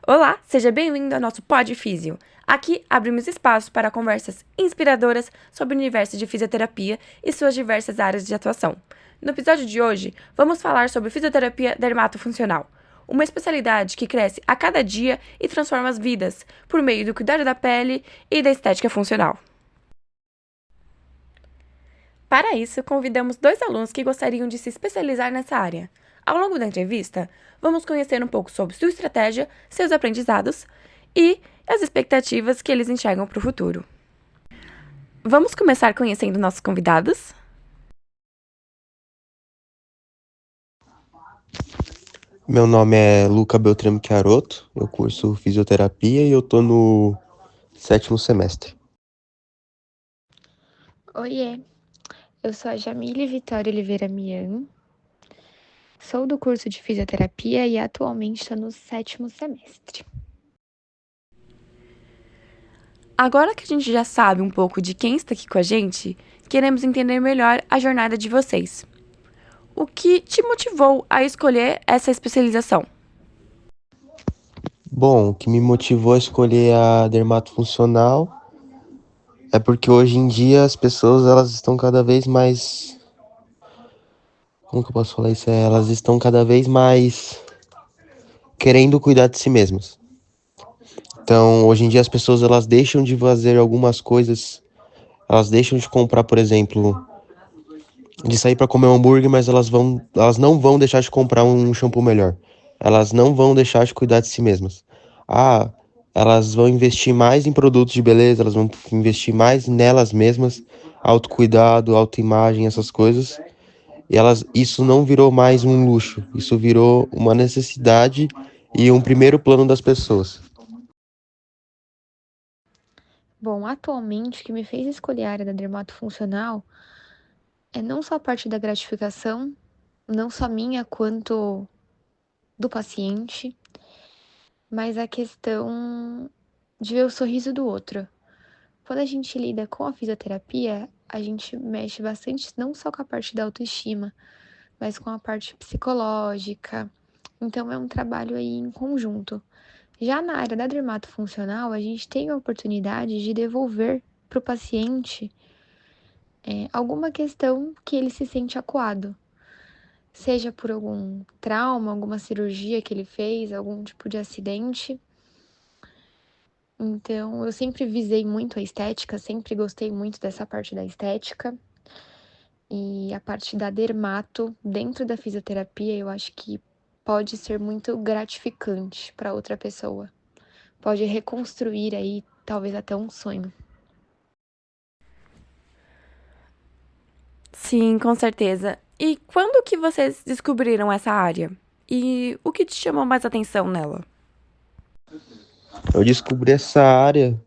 Olá, seja bem-vindo ao nosso Pod Físio. Aqui abrimos espaço para conversas inspiradoras sobre o universo de fisioterapia e suas diversas áreas de atuação. No episódio de hoje, vamos falar sobre fisioterapia dermatofuncional, uma especialidade que cresce a cada dia e transforma as vidas por meio do cuidado da pele e da estética funcional. Para isso, convidamos dois alunos que gostariam de se especializar nessa área. Ao longo da entrevista, vamos conhecer um pouco sobre sua estratégia, seus aprendizados e as expectativas que eles enxergam para o futuro. Vamos começar conhecendo nossos convidados? Meu nome é Luca Beltrame Chiarotto, eu curso fisioterapia e eu tô no 7º semestre. Oiê, eu sou a Jamile Vitória Oliveira Mian, sou do curso de fisioterapia e atualmente estou no 7º semestre. Agora que a gente já sabe um pouco de quem está aqui com a gente, queremos entender melhor a jornada de vocês. O que te motivou a escolher essa especialização? Bom, o que me motivou a escolher a dermatofuncional é porque hoje em dia as pessoas elas estão cada vez mais... Como que eu posso falar isso? Elas estão cada vez mais querendo cuidar de si mesmas. Então, hoje em dia as pessoas elas deixam de fazer algumas coisas, elas deixam de comprar, por exemplo, de sair para comer um hambúrguer, mas elas não vão deixar de comprar um shampoo melhor. Elas não vão deixar de cuidar de si mesmas. Ah, elas vão investir mais em produtos de beleza, elas vão investir mais nelas mesmas, autocuidado, autoimagem, essas coisas. E isso não virou mais um luxo, isso virou uma necessidade e um primeiro plano das pessoas. Bom, atualmente o que me fez escolher a área da dermatofuncional é não só a parte da gratificação, não só minha quanto do paciente, mas a questão de ver o sorriso do outro. Quando a gente lida com a fisioterapia, a gente mexe bastante não só com a parte da autoestima, mas com a parte psicológica. Então é um trabalho aí em conjunto. Já na área da dermatofuncional, a gente tem a oportunidade de devolver para o paciente alguma questão que ele se sente acuado, seja por algum trauma, alguma cirurgia que ele fez, algum tipo de acidente. Então, eu sempre visei muito a estética, sempre gostei muito dessa parte da estética. E a parte da dermato dentro da fisioterapia, eu acho que pode ser muito gratificante para outra pessoa. Pode reconstruir aí talvez até um sonho. Sim, com certeza. E quando que vocês descobriram essa área? E o que te chamou mais atenção nela? Eu descobri essa área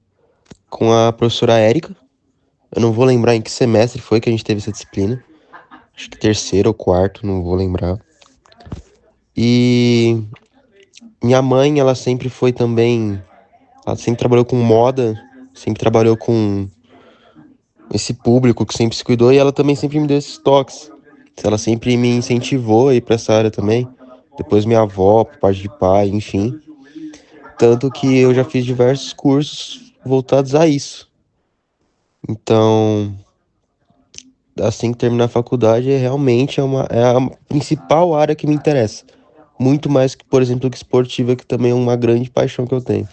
com a professora Érica. Eu não vou lembrar em que semestre foi que a gente teve essa disciplina. Acho que terceiro ou quarto, não vou lembrar. E minha mãe, ela sempre foi também. Ela sempre trabalhou com moda, sempre trabalhou com esse público que sempre se cuidou e ela também sempre me deu esses toques. Ela sempre me incentivou a ir pra essa área também. Depois minha avó, por parte de pai, enfim. Tanto que eu já fiz diversos cursos voltados a isso. Então, assim que terminar a faculdade, realmente é a principal área que me interessa. Muito mais que, por exemplo, que esportiva, que também é uma grande paixão que eu tenho.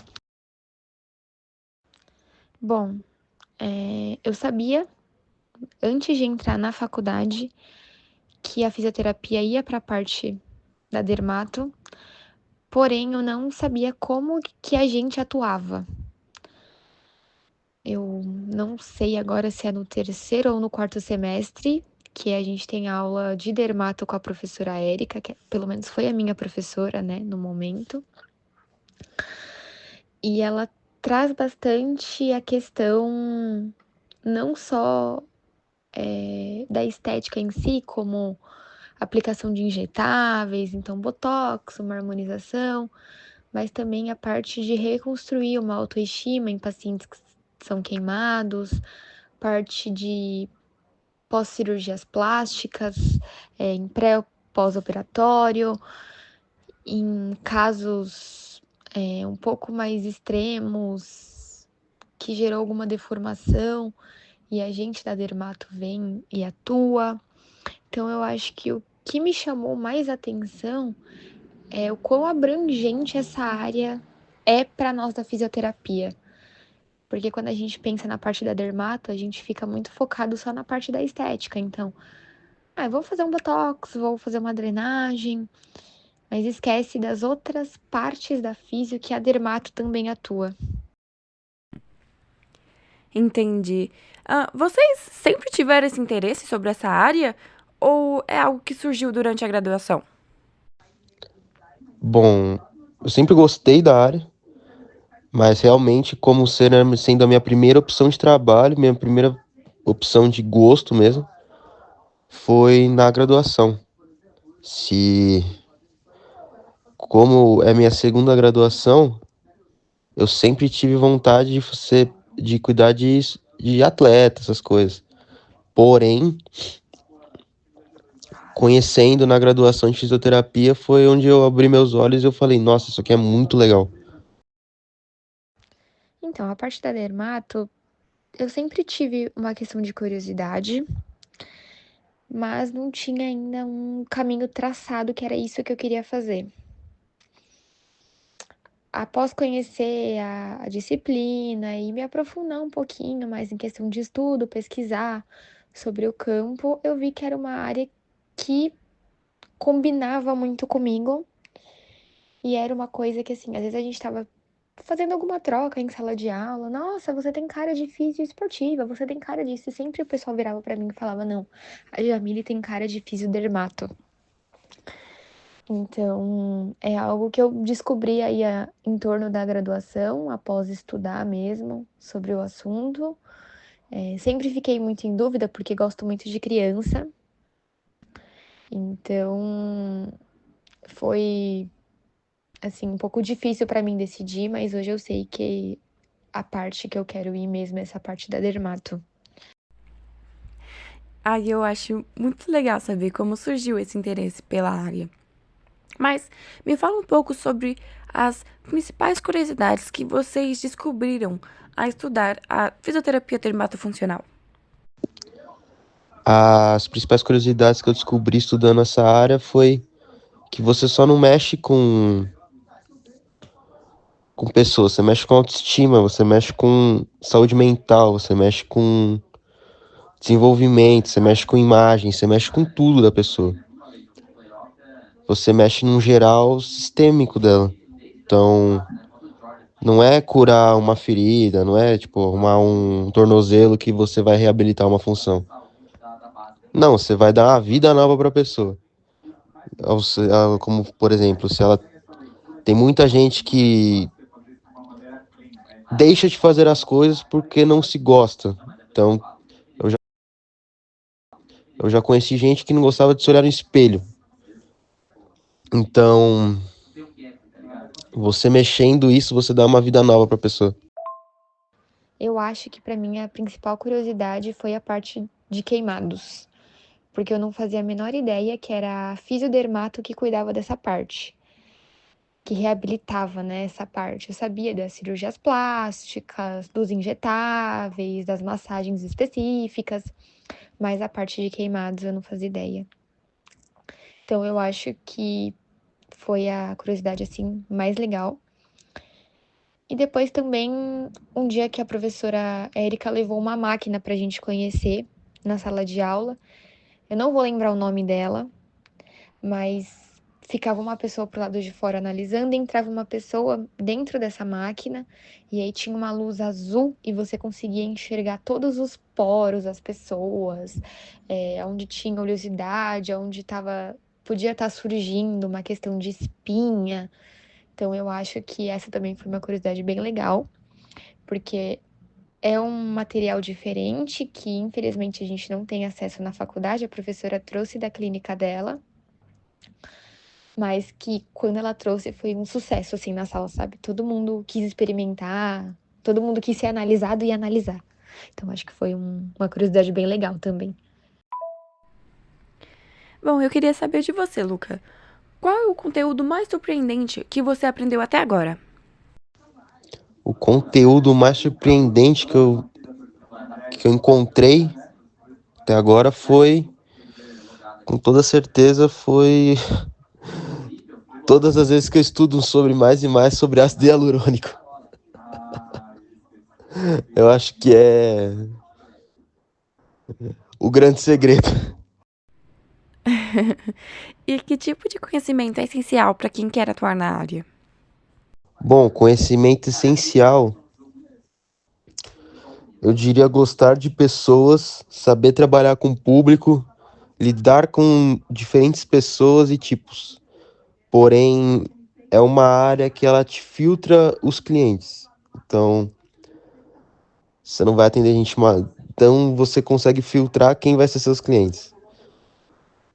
Bom, eu sabia, antes de entrar na faculdade, que a fisioterapia ia para a parte da dermato, porém eu não sabia como que a gente atuava. Eu não sei agora se é no terceiro ou no quarto semestre, que a gente tem aula de dermato com a professora Érica, que pelo menos foi a minha professora, né, no momento. E ela traz bastante a questão não só da estética em si, como aplicação de injetáveis, então botox, uma harmonização, mas também a parte de reconstruir uma autoestima em pacientes que são queimados, parte de pós-cirurgias plásticas, em pré- pós-operatório, em casos um pouco mais extremos, que gerou alguma deformação, e a gente da dermato vem e atua. Então, eu acho que o que me chamou mais atenção é o quão abrangente essa área é para nós da fisioterapia. Porque quando a gente pensa na parte da dermato, a gente fica muito focado só na parte da estética. Então, vou fazer um botox, vou fazer uma drenagem, mas esquece das outras partes da físio que a dermato também atua. Entendi. Vocês sempre tiveram esse interesse sobre essa área ou é algo que surgiu durante a graduação? Bom, eu sempre gostei da área, mas realmente, sendo a minha primeira opção de trabalho, minha primeira opção de gosto mesmo, foi na graduação. Se, como é minha segunda graduação, eu sempre tive vontade de cuidar de atleta, essas coisas. Porém, conhecendo na graduação de fisioterapia foi onde eu abri meus olhos e eu falei, nossa, isso aqui é muito legal. Então, a parte da dermato, eu sempre tive uma questão de curiosidade, mas não tinha ainda um caminho traçado que era isso que eu queria fazer. Após conhecer a disciplina e me aprofundar um pouquinho mais em questão de estudo, pesquisar sobre o campo, eu vi que era uma área que combinava muito comigo e era uma coisa que, assim, às vezes a gente estava fazendo alguma troca em sala de aula. Nossa, você tem cara de fisio esportiva, você tem cara disso. E sempre o pessoal virava para mim e falava, não, a Jamile tem cara de fisiodermato. Então, é algo que eu descobri aí em torno da graduação, após estudar mesmo sobre o assunto. Sempre fiquei muito em dúvida, porque gosto muito de criança. Então, foi, assim, um pouco difícil para mim decidir, mas hoje eu sei que a parte que eu quero ir mesmo é essa parte da dermato. Aí eu acho muito legal saber como surgiu esse interesse pela área. Mas me fala um pouco sobre as principais curiosidades que vocês descobriram a estudar a fisioterapia dermatofuncional. As principais curiosidades que eu descobri estudando essa área foi que você só não mexe com pessoas, você mexe com autoestima, você mexe com saúde mental, você mexe com desenvolvimento, você mexe com imagem, você mexe com tudo da pessoa. Você mexe num geral sistêmico dela. Então, não é curar uma ferida, não é tipo arrumar um tornozelo que você vai reabilitar uma função. Não, você vai dar uma vida nova para a pessoa. Como, por exemplo, se ela tem muita gente que deixa de fazer as coisas porque não se gosta. Então, eu já conheci gente que não gostava de se olhar no espelho. Então, você mexendo isso, você dá uma vida nova para a pessoa. Eu acho que para mim a principal curiosidade foi a parte de queimados, porque eu não fazia a menor ideia que era a fisiodermato que cuidava dessa parte, que reabilitava, né, essa parte. Eu sabia das cirurgias plásticas, dos injetáveis, das massagens específicas, mas a parte de queimados eu não fazia ideia. Então eu acho que foi a curiosidade assim mais legal. E depois também um dia que a professora Érica levou uma máquina para a gente conhecer na sala de aula. Eu não vou lembrar o nome dela, mas ficava uma pessoa pro lado de fora analisando e entrava uma pessoa dentro dessa máquina e aí tinha uma luz azul e você conseguia enxergar todos os poros das pessoas, onde tinha oleosidade, onde podia estar surgindo uma questão de espinha. Então eu acho que essa também foi uma curiosidade bem legal, porque é um material diferente que infelizmente a gente não tem acesso na faculdade, a professora trouxe da clínica dela, mas que quando ela trouxe foi um sucesso assim na sala, sabe? Todo mundo quis experimentar, todo mundo quis ser analisado e analisar. Então acho que foi uma curiosidade bem legal também. Bom, eu queria saber de você, Luca. Qual é o conteúdo mais surpreendente que você aprendeu até agora? o conteúdo mais surpreendente que eu encontrei até agora foi, com toda certeza, foi todas as vezes que eu estudo sobre mais e mais sobre ácido hialurônico. Eu acho que é o grande segredo. E que tipo de conhecimento é essencial para quem quer atuar na área? Bom, conhecimento essencial, eu diria gostar de pessoas, saber trabalhar com o público, lidar com diferentes pessoas e tipos. Porém, é uma área que ela te filtra os clientes. Então, você não vai atender gente mal. Então, você consegue filtrar quem vai ser seus clientes.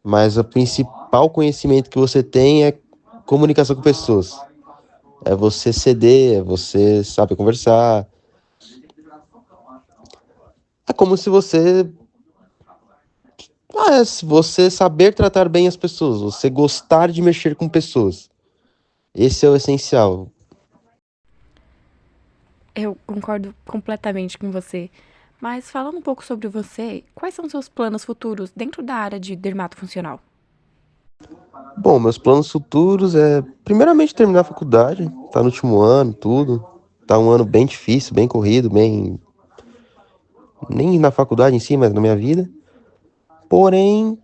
Mas o principal conhecimento que você tem é comunicação com pessoas. É você ceder, é você saber conversar. É como se você. Se você saber tratar bem as pessoas, você gostar de mexer com pessoas. Esse é o essencial. Eu concordo completamente com você. Mas falando um pouco sobre você, quais são seus planos futuros dentro da área de dermatofuncional? Bom, meus planos futuros é, primeiramente, terminar a faculdade. Tá no último ano, tudo. Tá um ano bem difícil, bem corrido, bem. Nem na faculdade em si, mas na minha vida. Porém,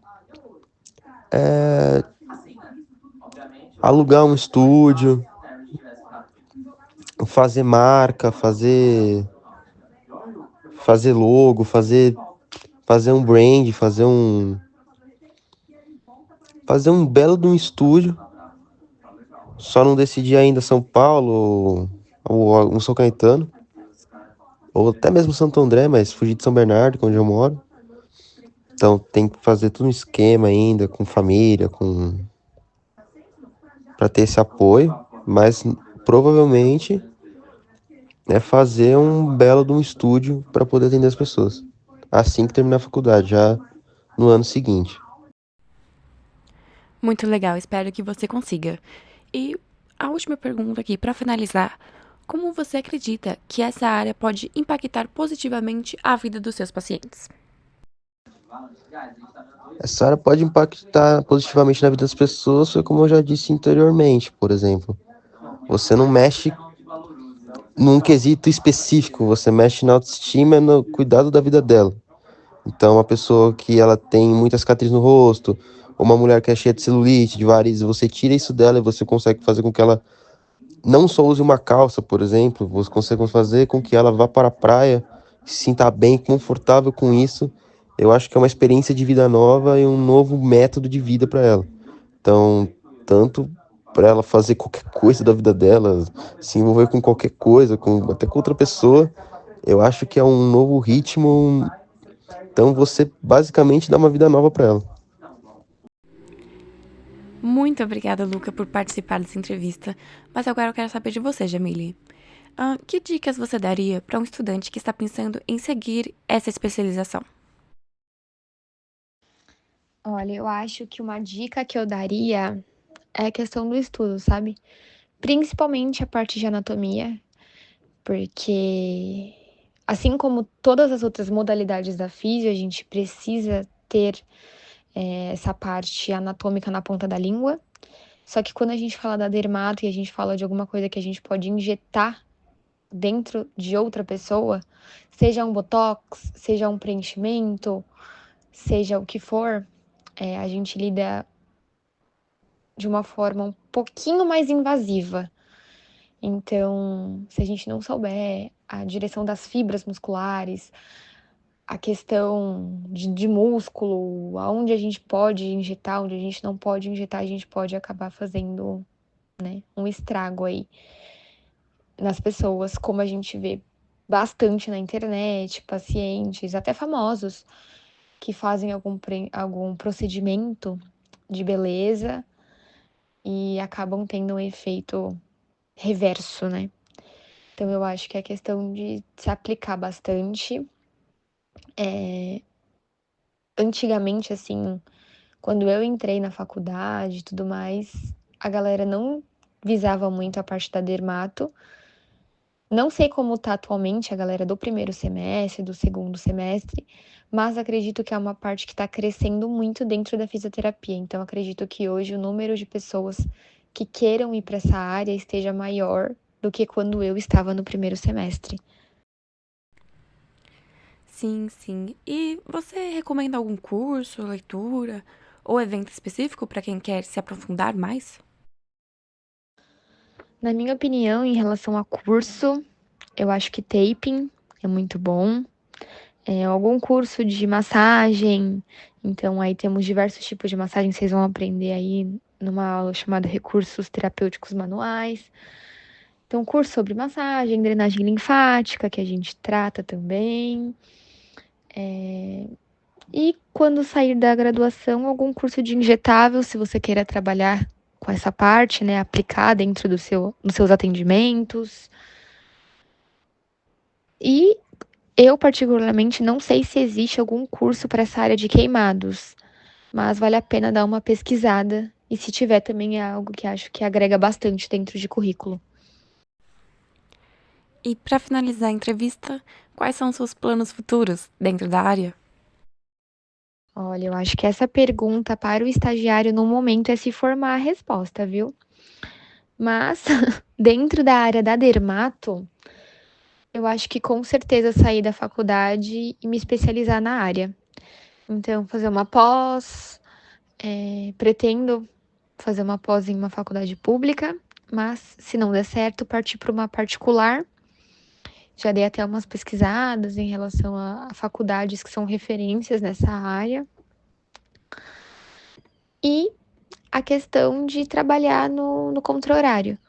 alugar um estúdio, fazer marca, fazer logo, fazer um brand, fazer um belo de um estúdio. Só não decidi ainda São Paulo ou um São Caetano, ou até mesmo Santo André, mas fugir de São Bernardo, que é onde eu moro. Então tem que fazer todo um esquema ainda com família, com para ter esse apoio, mas provavelmente é fazer um belo de um estúdio para poder atender as pessoas. Assim que terminar a faculdade, já no ano seguinte. Muito legal, espero que você consiga. E a última pergunta aqui, para finalizar: como você acredita que essa área pode impactar positivamente a vida dos seus pacientes? Essa área pode impactar positivamente na vida das pessoas, foi como eu já disse anteriormente, por exemplo. Você não mexe num quesito específico, você mexe na autoestima e no cuidado da vida dela. Então, uma pessoa que ela tem muitas cicatrizes no rosto, ou uma mulher que é cheia de celulite, de varizes, você tira isso dela e você consegue fazer com que ela não só use uma calça, por exemplo, você consegue fazer com que ela vá para a praia, se sinta bem, confortável com isso. Eu acho que é uma experiência de vida nova e um novo método de vida para ela. Então, tanto para ela fazer qualquer coisa da vida dela, se envolver com qualquer coisa, até com outra pessoa, eu acho que é um novo ritmo. Então, você basicamente dá uma vida nova para ela. Muito obrigada, Luca, por participar dessa entrevista. Mas agora eu quero saber de você, Jamile. Que dicas você daria para um estudante que está pensando em seguir essa especialização? Olha, eu acho que uma dica que eu daria é a questão do estudo, sabe? Principalmente a parte de anatomia, porque assim como todas as outras modalidades da físio, a gente precisa ter essa parte anatômica na ponta da língua. Só que quando a gente fala da dermato e a gente fala de alguma coisa que a gente pode injetar dentro de outra pessoa, seja um botox, seja um preenchimento, seja o que for, a gente lida de uma forma um pouquinho mais invasiva. Então, se a gente não souber a direção das fibras musculares, a questão de músculo, aonde a gente pode injetar, onde a gente não pode injetar, a gente pode acabar fazendo, né, um estrago aí nas pessoas, como a gente vê bastante na internet, pacientes, até famosos, que fazem algum procedimento de beleza e acabam tendo um efeito reverso, né? Então eu acho que é questão de se aplicar bastante. Antigamente, assim, quando eu entrei na faculdade e tudo mais, a galera não visava muito a parte da dermato, Não sei como tá atualmente a galera do primeiro semestre, do segundo semestre, mas acredito que é uma parte que está crescendo muito dentro da fisioterapia. Então, acredito que hoje o número de pessoas que queiram ir para essa área esteja maior do que quando eu estava no primeiro semestre. Sim, sim. E você recomenda algum curso, leitura ou evento específico para quem quer se aprofundar mais? Na minha opinião, em relação a curso, eu acho que taping é muito bom. Algum curso de massagem. Então, aí temos diversos tipos de massagem, vocês vão aprender aí numa aula chamada Recursos Terapêuticos Manuais. Então, curso sobre massagem, drenagem linfática, que a gente trata também. E quando sair da graduação, algum curso de injetável, se você queira trabalhar com essa parte, né, aplicar dentro dos seus atendimentos. E eu, particularmente, não sei se existe algum curso para essa área de queimados, mas vale a pena dar uma pesquisada. E se tiver também é algo que acho que agrega bastante dentro de currículo. E para finalizar a entrevista, quais são os seus planos futuros dentro da área? Olha, eu acho que essa pergunta para o estagiário no momento é se formar a resposta, viu? Mas dentro da área da dermato, eu acho que com certeza sair da faculdade e me especializar na área. Então, fazer uma pós, pretendo fazer uma pós em uma faculdade pública, mas se não der certo, partir para uma particular. Já dei até umas pesquisadas em relação a faculdades que são referências nessa área. E a questão de trabalhar no contra-horário.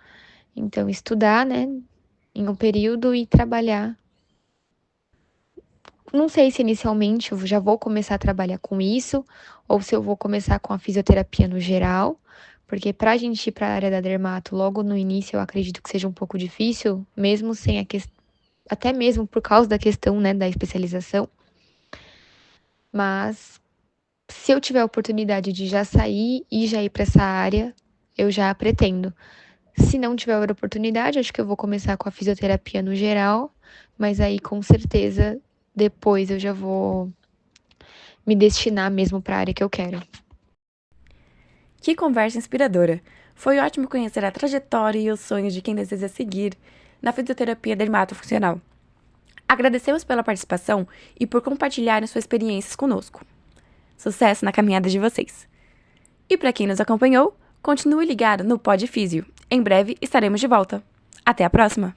Então, estudar, né, em um período e trabalhar. Não sei se inicialmente eu já vou começar a trabalhar com isso, ou se eu vou começar com a fisioterapia no geral, porque para a gente ir para a área da dermato logo no início, eu acredito que seja um pouco difícil, mesmo sem a questão, até mesmo por causa da questão, né, da especialização. Mas se eu tiver a oportunidade de já sair e já ir para essa área, eu já pretendo. Se não tiver outra oportunidade, acho que eu vou começar com a fisioterapia no geral, mas aí com certeza depois eu já vou me destinar mesmo para a área que eu quero. Que conversa inspiradora! Foi ótimo conhecer a trajetória e os sonhos de quem deseja seguir na fisioterapia dermatofuncional. Agradecemos pela participação e por compartilharem suas experiências conosco. Sucesso na caminhada de vocês! E para quem nos acompanhou, continue ligado no Pod Físio. Em breve estaremos de volta. Até a próxima!